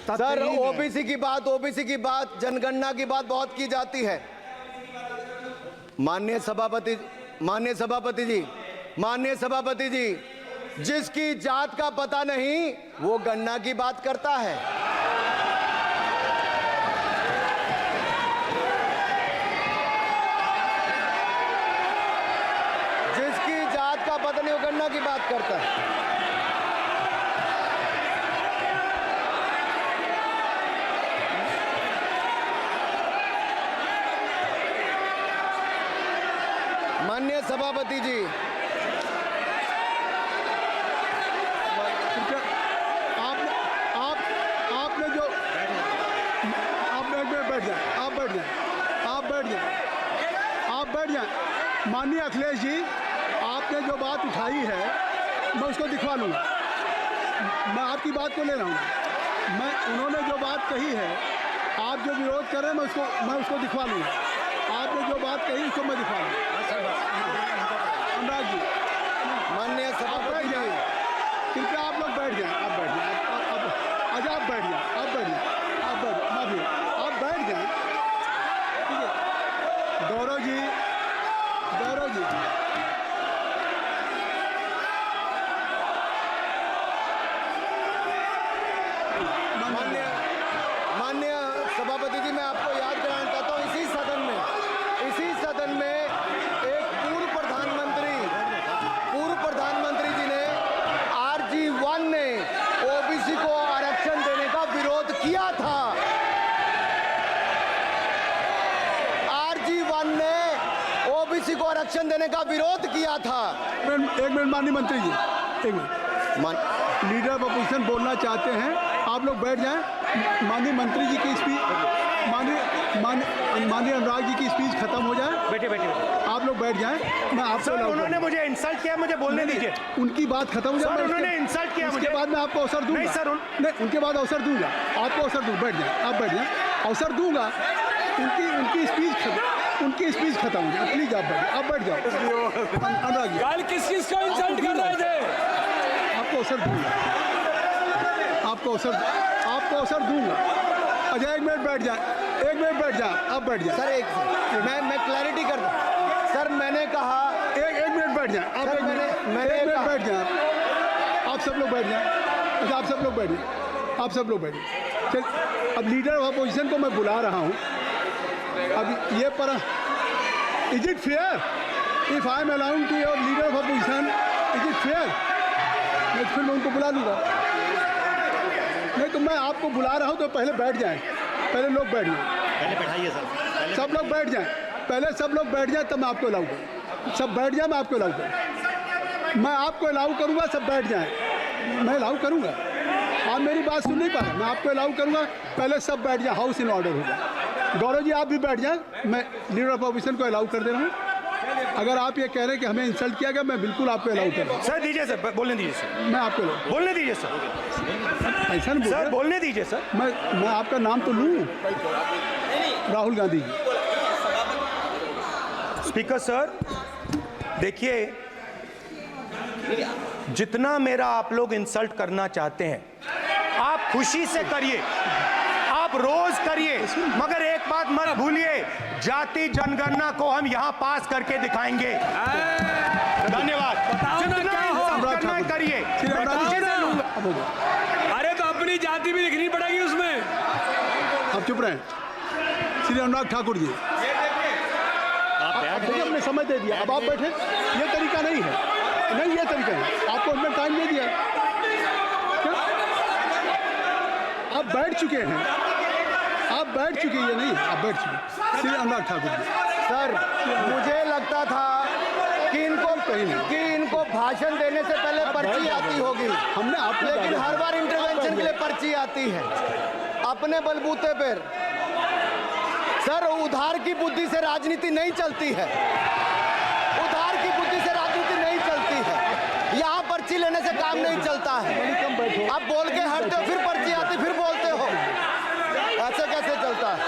Sir, OBC की बात जनगणना की बात बहुत की जाती है। माननीय सभापति जी, जिसकी जात का पता नहीं वो गणना की बात करता है। जिसकी जात का पता नहीं वो गणना की बात करता है। माननीय सभापति जी, आपने जो आप बैठ जाएं। माननीय अखिलेश जी, आपने जो बात उठाई है मैं उसको दिखवा लूँगा। मैं आपकी बात को ले रहा हूँ। उन्होंने जो बात कही है, आप जो विरोध कर रहे हैं मैं उसको दिखवा लूँगा। आपने जो बात कही उसको मैं दिखवा लूँगा। अनुराग जी, माननीय सभापति जी, कृपया आप लोग बैठ जाएं। आप बैठ जाएं। अच्छा, आप बैठ जाएं। आप बैठ जाएं। आप बैठ जाएं। ठीक है। गौरव जी, माननीय सभापति जी, मैं आपको याद कराना चाहता हूँ, इसी सदन में एक पूर्व प्रधानमंत्री जी ने RG1 ने ओबीसी को आरक्षण देने का विरोध किया था। RG1 ने ओबीसी को आरक्षण देने का विरोध किया था। एक मिनट माननीय मंत्री जी, एक मिनट। लीडर ऑफ अपोजिशन बोलना चाहते हैं, आप लोग बैठ जाएं। माननीय मंत्री जी की स्पीच, माननीय अनुराग जी की स्पीच खत्म हो जाए। बैठे आप लोग बैठ जाएं। मैं आपसे उन्होंने मुझे इंसल्ट किया, मुझे बोलने दीजिए। उनकी बात खत्म हो जाए। उन्होंने इंसल्ट किया मुझे। उसके बाद मैं आपको अवसर दूंगा। नहीं सर, नहीं, उनके बाद अवसर दूंगा। आपको अवसर दूंगा। बैठ जाएं। आप बैठ जाएं। अवसर दूंगा। उनकी स्पीच खत्म हो जाए। प्लीज आप बैठ जाओ। अनुराग जी, कल किस को इंसल्ट कर रहे थे? आपको अवसर दूंगा। आपको अवसर दूंगा। अच्छा, एक मिनट बैठ जाए। आप बैठ जाए। सर, मैं क्लैरिटी कर दूं। सर, मैंने कहा एक मिनट बैठ जाए। आप सर, मैंने एक मिनट बैठ जाए। आप सब लोग बैठ जाए। अच्छा, आप सब लोग बैठ जाए। चल, अब लीडर ऑफ अपोजिशन को मैं बुला रहा हूँ। अब ये पर is it fair if I am allowing to your leader of opposition? Is it fair? फिर मैं उनको बुला लूँगा। नहीं तो मैं आपको बुला रहा हूँ, तो पहले बैठ जाएं। पहले लोग बैठ जाएं। पहले बैठाइए सर। सब लोग बैठ जाएं। पहले सब लोग बैठ जाएं, तब मैं आपको अलाउ करूँ। सब बैठ जाए, मैं आपको अलाउ करूँ। मैं आपको अलाउ करूँगा, सब बैठ जाएं। मैं अलाउ करूँगा। आप मेरी बात सुन नहीं पा रहे। मैं आपको अलाउ करूँगा, पहले सब बैठ जाए। हाउस इन ऑर्डर होगा। गौरव जी, आप भी बैठ जाएं। मैं लीडर ऑफ अपोजिशन को अलाउ कर दे रहा हूँ। अगर आप ये कह रहे हैं कि हमें इंसल्ट किया गया, मैं बिल्कुल आपको अलाउ कर रहा हूँ। सर दीजिए, सर बोलने दीजिए सर। मैं आपको बोलने दीजिए सर। ऐसा नहीं सर बोलने दीजिए सर। मैं आपका नाम तो लूँ। राहुल गांधी जी। स्पीकर सर, देखिए, जितना मेरा आप लोग इंसल्ट करना चाहते हैं, आप खुशी से करिए, आप रोज करिए, मगर एक बात मत भूलिए, जाति जनगणना को हम यहां पास करके दिखाएंगे। धन्यवाद। जितना करिए। अरे तो अपनी जाति भी दिखनी पड़ेगी उसमें। आप चुप रहें। श्री अनुराग ठाकुर जी, हमने समय दे दिया। अब आप बैठे। ये तरीका नहीं है। नहीं, ये तरीका नहीं। आपको हमने टाइम दे दिया। क्या आप बैठ चुके हैं? आप बैठ चुके हैं? नहीं, आप बैठ चुके। श्री अनुराग ठाकुर जी, सर, मुझे लगता था कि इनको भाषण देने से पहले पर्ची आती होगी। हमने आपको, लेकिन हर बार इंटरवेंशन के लिए पर्ची आती है अपने बलबूते पर। सर, उधार की बुद्धि से राजनीति नहीं चलती है। उधार की बुद्धि से राजनीति नहीं चलती है। यहाँ पर्ची लेने से काम नहीं चलता है। आप बोल के हटते हो, फिर पर्ची आती, फिर बोलते हो। ऐसे कैसे चलता है?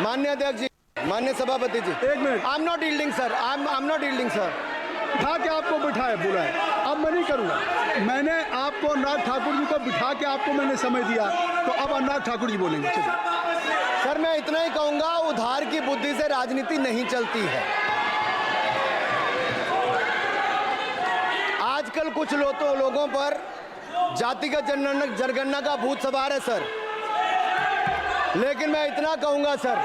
माननीय अध्यक्ष जी, माननीय सभापति जी, एक minute. I am not yielding sir. I am not yielding sir. उठा के आपको बिठाए, बुलाए। अब मैं नहीं करूँगा। मैंने आपको अनुराग ठाकुर जी को बिठा के आपको मैंने समय दिया, तो अब अनुराग ठाकुर जी बोलेंगे। चलिए। सर मैं इतना ही कहूंगा, उधार की बुद्धि से राजनीति नहीं चलती है। आजकल कुछ लोगों पर जातिगत जनगणना का भूत सवार है सर, लेकिन मैं इतना कहूंगा सर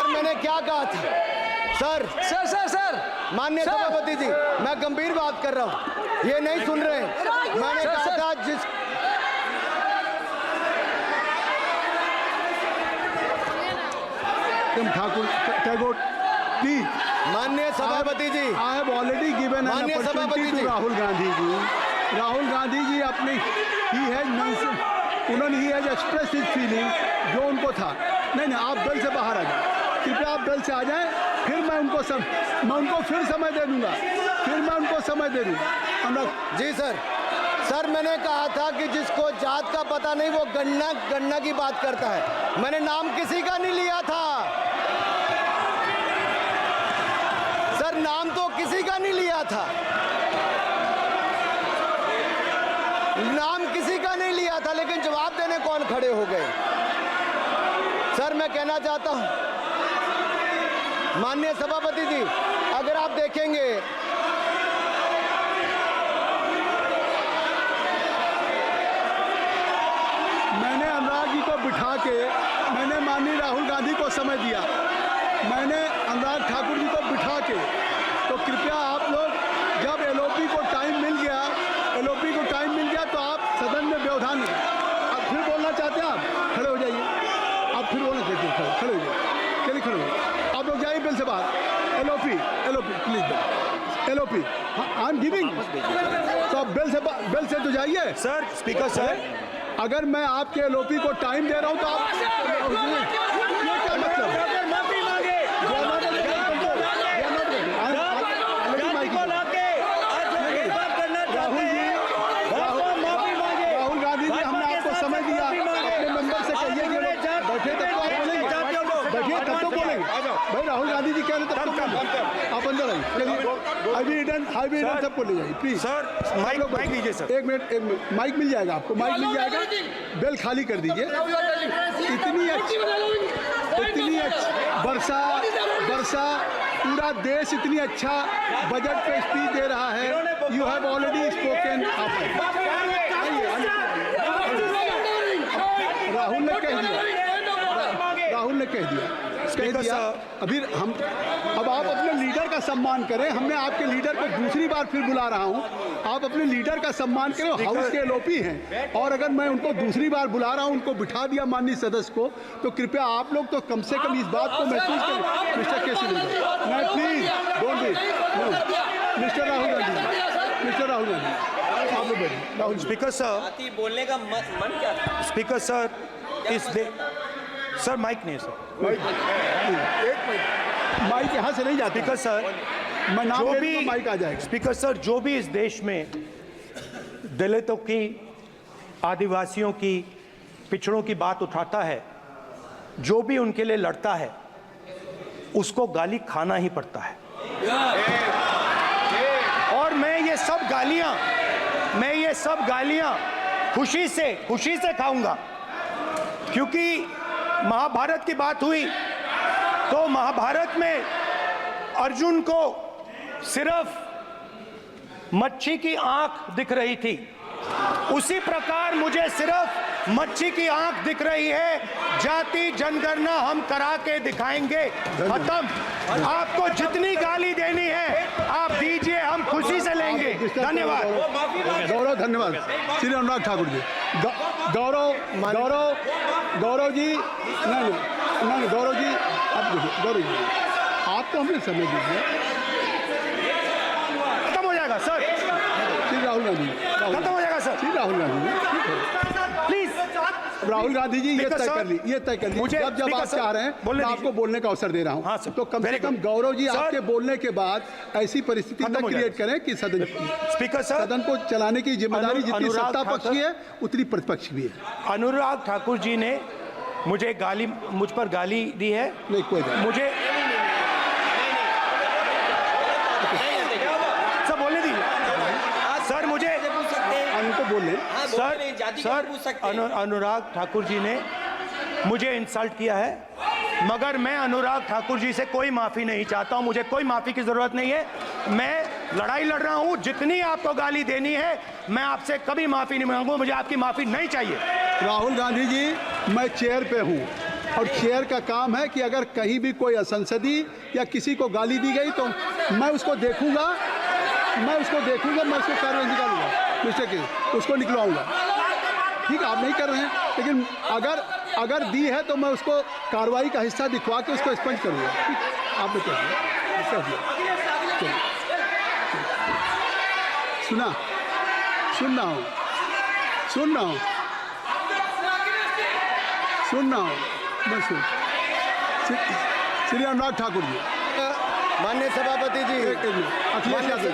मैंने क्या कहा था सर माननीय सभापति जी, मैं गंभीर बात कर रहा हूं, ये नहीं सुन रहे हैं। मैंने कहा था ठाकुर टैगोर प्लीज। माननीय सभापति जी, I have already given an opportunity to Rahul Gandhi ji. Rahul Gandhi ji अपनी ही हैज एक्सप्रेस हिज फीलिंग जो उनको था। नहीं आप बेल से बाहर आ जाए, कृपया आप बेल से आ जाएं, फिर मैं उनको फिर समय दे दूंगा, जी सर मैंने कहा था कि जिसको जात का पता नहीं वो गणना की बात करता है। मैंने नाम किसी का नहीं लिया था सर, नाम तो किसी का नहीं लिया था, नाम किसी का नहीं लिया था, लेकिन जवाब देने कौन खड़े हो गए। सर मैं कहना चाहता हूं माननीय सभापति जी, अगर आप देखेंगे मैंने अनुराग जी को बिठा के मैंने माननीय राहुल गांधी को समय दिया, मैंने अनुराग ठाकुर जी को बिठा के, तो कृपया आप लोग जब एलओपी को टाइम मिल गया तो आप सदन में व्यवधान अब फिर बोलना चाहते हैं, आप खड़े हो जाइए, आप फिर बोलना चाहते हैं, खड़े हो जाइए, चलिए खड़े हो जाइए, आप लोग जाइए बिल से बाहर। LOP please, LOP I am giving, तो आप बिल से तो जाइए सर। स्पीकर सर, अगर मैं आपके एलओपी को टाइम दे रहा हूं तो आप ये क्या मतलब? राहुल गांधी जी, हमने आपको समय दिया, अपने मेंबर से कहिए कि बैठे तब तो आप बोलेंगे, बैठिए तब तो बोलेंगे भाई। राहुल गांधी जी कह रहे तब तो आप अंदर आइए, सबको ले जाइए प्लीज। सर माइक लीजिए सर, एक मिनट माइक मिल जाएगा आपको, माइक मिल जाएगा, बेल खाली कर दीजिए। इतनी अच्छी वर्षा पूरा देश इतनी अच्छा बजट पे स्पीच दे रहा है। You have already spoken. Rahul ने कह दिया अभी हम, अब आप अपने लीडर का सम्मान करें। हमने आपके लीडर को दूसरी बार फिर बुला रहा हूं, आप अपने लीडर का सम्मान करें। हाउस के एलओपी हैं और अगर मैं उनको दूसरी बार बुला रहा हूं, उनको बिठा दिया माननीय सदस्य को, तो कृपया आप लोग तो कम से कम इस बात को महसूस करें। मिस्टर केसी नहीं, please don't be mister Rahul Gandhi, आप लोग बैठिए। राहुल स्पीकर सर, बोलने का मन क्या था? स्पीकर सर, सर माइक नहीं सर, माइक यहाँ से नहीं जाता। स्पीकर सर, मैं नाम जो ले भी दूंगा, माइक आ जाएगा। स्पीकर सर, जो भी इस देश में दलितों की, आदिवासियों की, पिछड़ों की बात उठाता है, जो भी उनके लिए लड़ता है, उसको गाली खाना ही पड़ता है। और मैं ये सब गालियां खुशी से खाऊंगा, क्योंकि महाभारत की बात हुई तो महाभारत में अर्जुन को सिर्फ मच्छी की आंख दिख रही थी, उसी प्रकार मुझे सिर्फ मच्छी की आंख दिख रही है। जाति जनगणना हम करा के दिखाएंगे, खत्म। आपको जितनी गाली देनी है आप दीजिए, हम खुशी से लेंगे। धन्यवाद गौरव, धन्यवाद श्री अनुराग ठाकुर जी। गौरव जी, नहीं गौरव जी, आप देखिए, गौरव जी आपको हमने समय दीजिए, खत्म हो जाएगा सर। श्री राहुल गांधी, खत्म हो जाएगा सर। श्री राहुल गांधी प्लीज राहुल गांधी जी, ये तय कर ली। मुझे जब आप चाह रहे हैं, मैं आपको बोलने का अवसर दे रहा हूं। हाँ सर, तो कम से कम गौरव जी आपके बोलने के बाद ऐसी परिस्थिति न क्रिएट करें कि सदन को चलाने की जिम्मेदारी जितनी सत्ता पक्ष की है उतनी प्रतिपक्ष भी है। अनुराग ठाकुर जी ने मुझ पर गाली दी है। नहीं, कोई बात मुझे सब बोलने दीजिए। जाति सर, कैसे पूछ सकते हैं? अनुराग ठाकुर जी ने मुझे इंसल्ट किया है, मगर मैं अनुराग ठाकुर जी से कोई माफी नहीं चाहता हूं। मुझे कोई माफी की जरूरत नहीं है। मैं लड़ाई लड़ रहा हूं। जितनी आपको गाली देनी है, मैं आपसे कभी माफी नहीं मांगूंगा। मुझे आपकी माफी नहीं चाहिए। राहुल गांधी जी, मैं चेयर पे हूँ और चेयर का काम है कि अगर कहीं भी कोई असंसदीय या किसी को गाली दी गई तो मैं उसको देखूंगा, मैं उसको कार्रवाई निकालूंगा, मिस्टर के उसको निकलवाऊंगा। ठीक है, आप नहीं कर रहे हैं, लेकिन अगर दी है तो मैं उसको कार्रवाई का हिस्सा दिखवा के उसको स्पंज करूंगा। ठीक, आपने कह दिया। सुन रहा हूँ मैं श्री अनुराग ठाकुर जी, माननीय सभापति जी, अखिलेश यादव जी,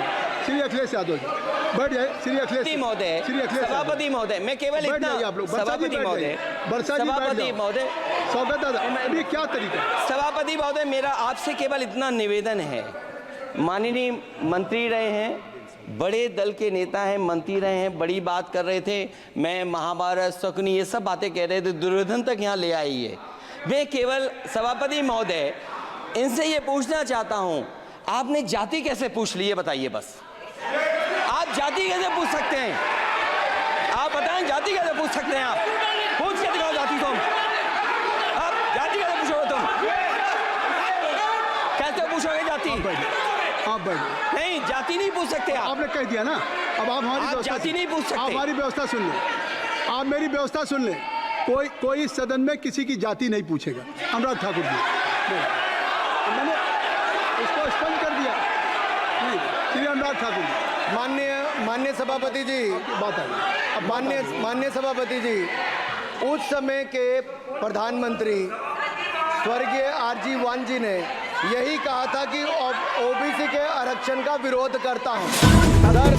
श्री अखिलेश यादव जी, बैठ जाए। श्री अखिलेश महोदय, श्री अखिलेश सभापति महोदय, मैं केवल बैठ इतना, जाइए आप लोग। सभापति महोदय, सभापति महोदय, स्वागत दादा, अभी क्या तरीका है? सभापति महोदय, मेरा आपसे केवल इतना निवेदन है। माननीय मंत्री रहे हैं, बड़े दल के नेता हैं, मंत्री रहे हैं, बड़ी बात कर रहे थे। मैं महाभारत, शकुनी, ये सब बातें कह रहे थे, दुर्योधन तक यहाँ ले आई है। मैं केवल सभापति महोदय इनसे ये पूछना चाहता हूँ, आपने जाति कैसे पूछ ली है बताइए बस। आप जाति कैसे पूछ सकते हैं? आप बताएं, जाति कैसे पूछ सकते हैं? आप पूछ के दिखाओ जाति तुम। आप जाति कैसे पूछोगे तुम? कैसे पूछोगे जाति? आप बैठ नहीं, जाति नहीं पूछ सकते आप। आपने कह दिया ना, अब आप हमारी आप व्यवस्था जाति नहीं पूछ सकते। आप हमारी व्यवस्था सुन लें, आप मेरी व्यवस्था सुन लें। कोई सदन में किसी की जाति नहीं पूछेगा। अनुराग ठाकुर जी, मैंने उसको स्पष्ट कर दिया। श्री अनुराग ठाकुर जी, माननीय सभापति जी, बात आ गई। अब माननीय सभापति जी, उस समय के प्रधानमंत्री स्वर्गीय आरजी वान जी ने यही कहा था कि ओबीसी के आरक्षण का विरोध करता हूं। सर,